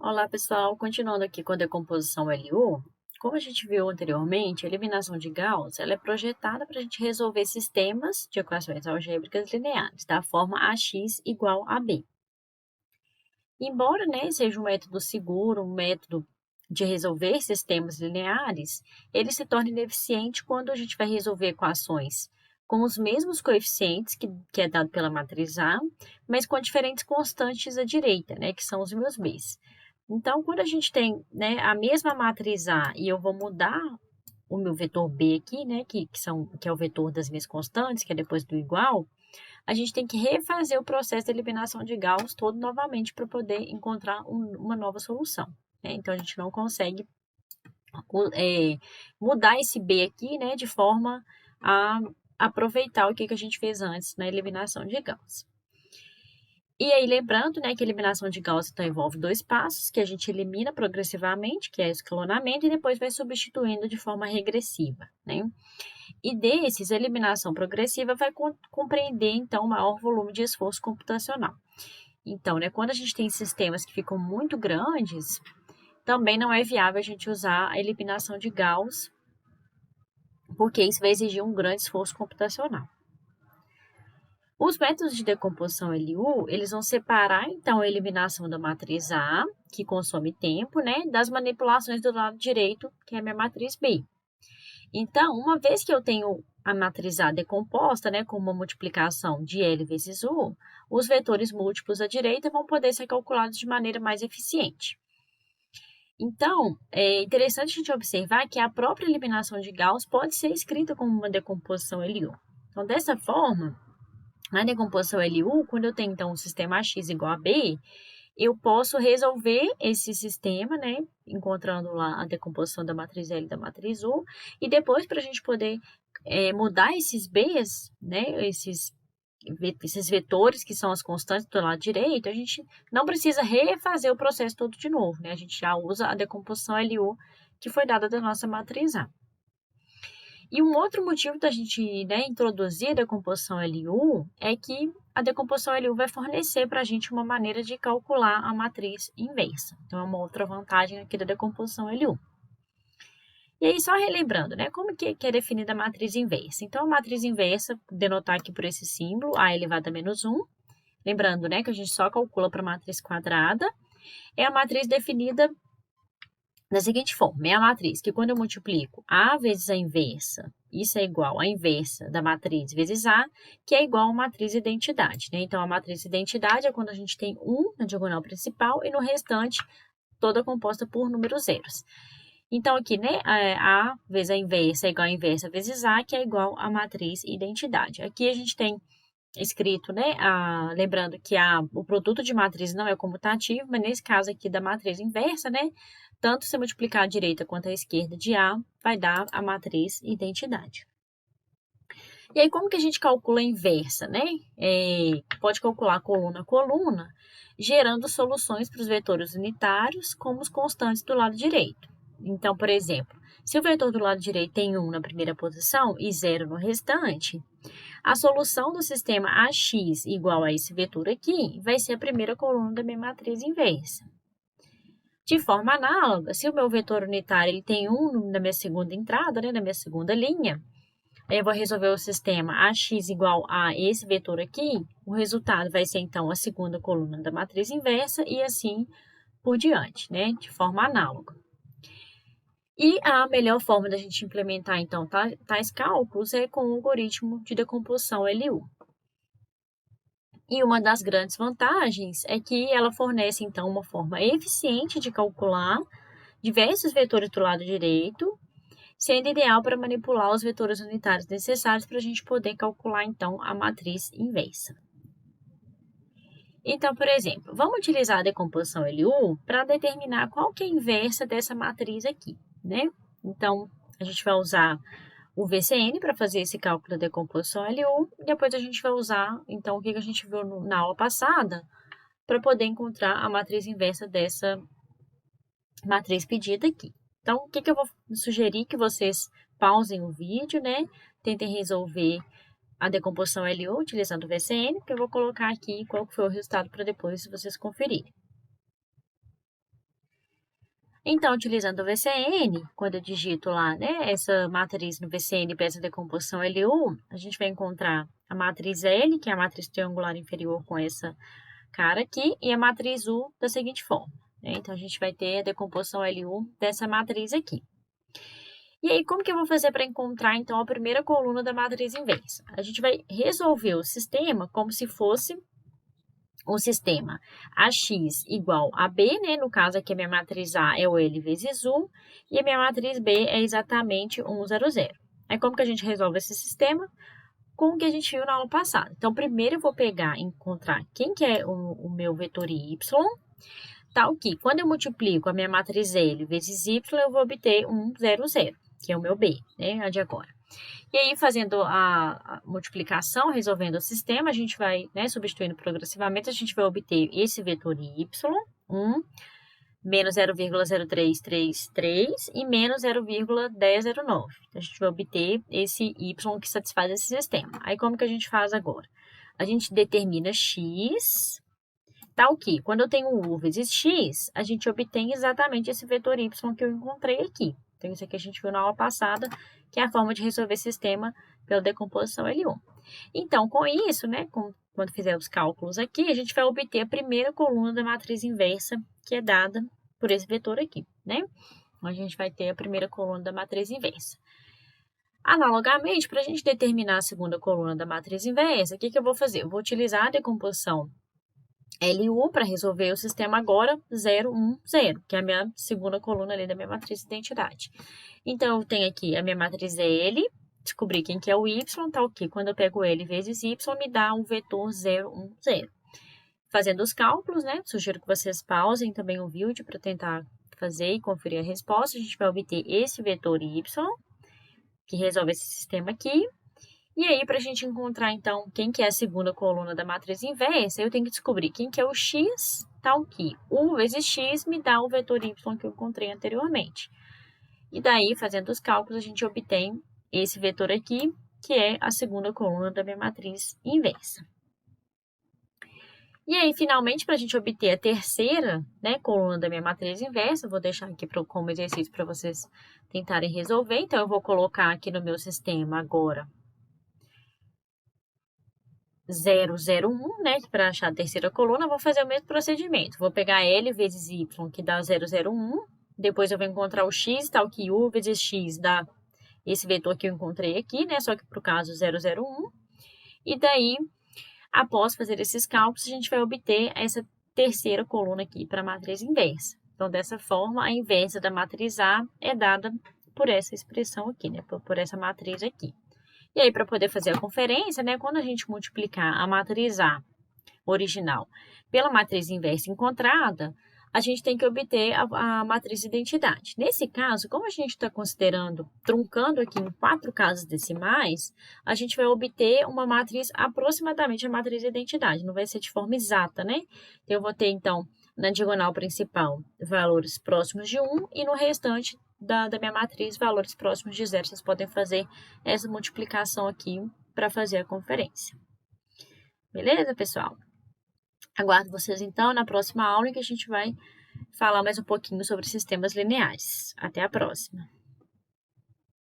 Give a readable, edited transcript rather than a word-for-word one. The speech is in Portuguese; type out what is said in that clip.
Olá, pessoal. Continuando aqui com a decomposição LU, como a gente viu anteriormente, a eliminação de Gauss ela é projetada para a gente resolver sistemas de equações algébricas lineares, da forma AX igual a B. Embora, seja um método seguro, um método de resolver sistemas lineares, ele se torna ineficiente quando a gente vai resolver equações com os mesmos coeficientes que é dado pela matriz A, mas com diferentes constantes à direita, que são os meus B's. Então, quando a gente tem, a mesma matriz A e eu vou mudar o meu vetor B aqui, que é o vetor das minhas constantes, que é depois do igual, a gente tem que refazer o processo de eliminação de Gauss todo novamente para poder encontrar uma nova solução. Então, a gente não consegue mudar esse B aqui, de forma a aproveitar o que a gente fez antes na eliminação de Gauss. E aí, lembrando, que a eliminação de Gauss então, envolve dois passos, que a gente elimina progressivamente, que é o escalonamento, e depois vai substituindo de forma regressiva, E desses, a eliminação progressiva vai compreender, então, maior volume de esforço computacional. Então, quando a gente tem sistemas que ficam muito grandes, também não é viável a gente usar a eliminação de Gauss, porque isso vai exigir um grande esforço computacional. Os métodos de decomposição LU, eles vão separar, então, a eliminação da matriz A, que consome tempo, das manipulações do lado direito, que é a minha matriz B. Então, uma vez que eu tenho a matriz A decomposta, com uma multiplicação de L vezes U, os vetores múltiplos à direita vão poder ser calculados de maneira mais eficiente. Então, é interessante a gente observar que a própria eliminação de Gauss pode ser escrita como uma decomposição LU. Então, dessa forma, na decomposição LU, quando eu tenho, então, um sistema X igual a B, eu posso resolver esse sistema, encontrando lá a decomposição da matriz L e da matriz U, e depois, para a gente poder mudar esses B's, esses vetores que são as constantes do lado direito, a gente não precisa refazer o processo todo de novo, A gente já usa a decomposição LU que foi dada da nossa matriz A. E um outro motivo da gente introduzir a decomposição LU é que a decomposição LU vai fornecer para a gente uma maneira de calcular a matriz inversa. Então, é uma outra vantagem aqui da decomposição LU. E aí, só relembrando, como que é definida a matriz inversa? Então, a matriz inversa, denotar aqui por esse símbolo, A elevado a menos 1, lembrando, que a gente só calcula para a matriz quadrada, é a matriz definida da seguinte forma, é a matriz que quando eu multiplico A vezes a inversa, isso é igual à inversa da matriz vezes A, que é igual à matriz identidade, Então, a matriz identidade é quando a gente tem 1 na diagonal principal e no restante toda composta por números zeros. Então, aqui, A vezes a inversa é igual à inversa vezes A, que é igual à matriz identidade. Aqui a gente tem escrito, lembrando que o produto de matriz não é comutativo, mas nesse caso aqui da matriz inversa, tanto se multiplicar a direita quanto a esquerda de A, vai dar a matriz identidade. E aí, como que a gente calcula a inversa, pode calcular coluna a coluna, gerando soluções para os vetores unitários, como os constantes do lado direito. Então, por exemplo, se o vetor do lado direito tem 1 na primeira posição e 0 no restante, a solução do sistema AX igual a esse vetor aqui vai ser a primeira coluna da minha matriz inversa. De forma análoga, se o meu vetor unitário ele tem 1 na minha segunda entrada, na minha segunda linha, eu vou resolver o sistema AX igual a esse vetor aqui, o resultado vai ser então a segunda coluna da matriz inversa e assim por diante, de forma análoga. E a melhor forma da gente implementar, então, tais cálculos é com o algoritmo de decomposição LU. E uma das grandes vantagens é que ela fornece, então, uma forma eficiente de calcular diversos vetores do lado direito, sendo ideal para manipular os vetores unitários necessários para a gente poder calcular, então, a matriz inversa. Então, por exemplo, vamos utilizar a decomposição LU para determinar qual que é a inversa dessa matriz aqui, Então, a gente vai usar o VCN para fazer esse cálculo da decomposição LU, e depois a gente vai usar, então, o que a gente viu na aula passada, para poder encontrar a matriz inversa dessa matriz pedida aqui. Então, o que eu vou sugerir que vocês pausem o vídeo, tentem resolver a decomposição LU utilizando o VCN, porque eu vou colocar aqui qual foi o resultado para depois vocês conferirem. Então, utilizando o VCN, quando eu digito lá, né, essa matriz no VCN para essa decomposição LU, a gente vai encontrar a matriz L, que é a matriz triangular inferior com essa cara aqui, e a matriz U da seguinte forma, né? Então, a gente vai ter a decomposição LU dessa matriz aqui. E aí, como que eu vou fazer para encontrar, então, a primeira coluna da matriz inversa? A gente vai resolver o sistema como se fosse o sistema AX igual a B, né? No caso aqui, a minha matriz A é o L vezes 1, e a minha matriz B é exatamente 1, 0, 0. Aí, como que a gente resolve esse sistema? Com o que a gente viu na aula passada. Então, primeiro eu vou pegar e encontrar quem que é o meu vetor Y, tal que, quando eu multiplico a minha matriz L vezes Y, eu vou obter 1, 0, 0, que é o meu B, né? A de agora. E aí, fazendo a multiplicação, resolvendo o sistema, a gente vai, né, substituindo progressivamente, a gente vai obter esse vetor y, 1, menos 0,0333 e menos 0,1009. Então, a gente vai obter esse y que satisfaz esse sistema. Aí, como que a gente faz agora? A gente determina x, tal que, quando eu tenho u vezes x, a gente obtém exatamente esse vetor y que eu encontrei aqui. Então, isso aqui a gente viu na aula passada, que é a forma de resolver sistema pela decomposição L1. Então, com isso, né, quando fizer os cálculos aqui, a gente vai obter a primeira coluna da matriz inversa, que é dada por esse vetor aqui, né? Então, a gente vai ter a primeira coluna da matriz inversa. Analogamente, para a gente determinar a segunda coluna da matriz inversa, o que eu vou fazer? Eu vou utilizar a decomposição LU para resolver o sistema agora 0, 1, 0, que é a minha segunda coluna ali da minha matriz de identidade. Então, eu tenho aqui a minha matriz L, descobri quem que é o Y, tá ok? Quando eu pego L vezes Y, me dá um vetor 0, 1, 0. Fazendo os cálculos, né? Sugiro que vocês pausem também o vídeo para tentar fazer e conferir a resposta. A gente vai obter esse vetor Y, que resolve esse sistema aqui. E aí, para a gente encontrar, então, quem que é a segunda coluna da matriz inversa, eu tenho que descobrir quem que é o x, tal que u vezes x me dá o vetor y que eu encontrei anteriormente. E daí, fazendo os cálculos, a gente obtém esse vetor aqui, que é a segunda coluna da minha matriz inversa. E aí, finalmente, para a gente obter a terceira, né, coluna da minha matriz inversa, vou deixar aqui como exercício para vocês tentarem resolver. Então, eu vou colocar aqui no meu sistema agora 0, 0, 1, né? Para achar a terceira coluna, eu vou fazer o mesmo procedimento. Vou pegar L vezes Y, que dá 0, 0, 1. Depois eu vou encontrar o x, tal que u vezes x dá esse vetor que eu encontrei aqui, né? Só que para o caso 0, 0, 1. E daí, após fazer esses cálculos, a gente vai obter essa terceira coluna aqui para a matriz inversa. Então, dessa forma, a inversa da matriz A é dada por essa expressão aqui, né? Por essa matriz aqui. E aí, para poder fazer a conferência, né, quando a gente multiplicar a matriz A original pela matriz inversa encontrada, a gente tem que obter a matriz de identidade. Nesse caso, como a gente está considerando, truncando aqui em 4 casas decimais, a gente vai obter uma matriz aproximadamente a matriz de identidade, não vai ser de forma exata, né? Então, eu vou ter, então, na diagonal principal, valores próximos de 1 e no restante da minha matriz, valores próximos de 0. Vocês podem fazer essa multiplicação aqui para fazer a conferência. Beleza, pessoal? Aguardo vocês, então, na próxima aula em que a gente vai falar mais um pouquinho sobre sistemas lineares. Até a próxima!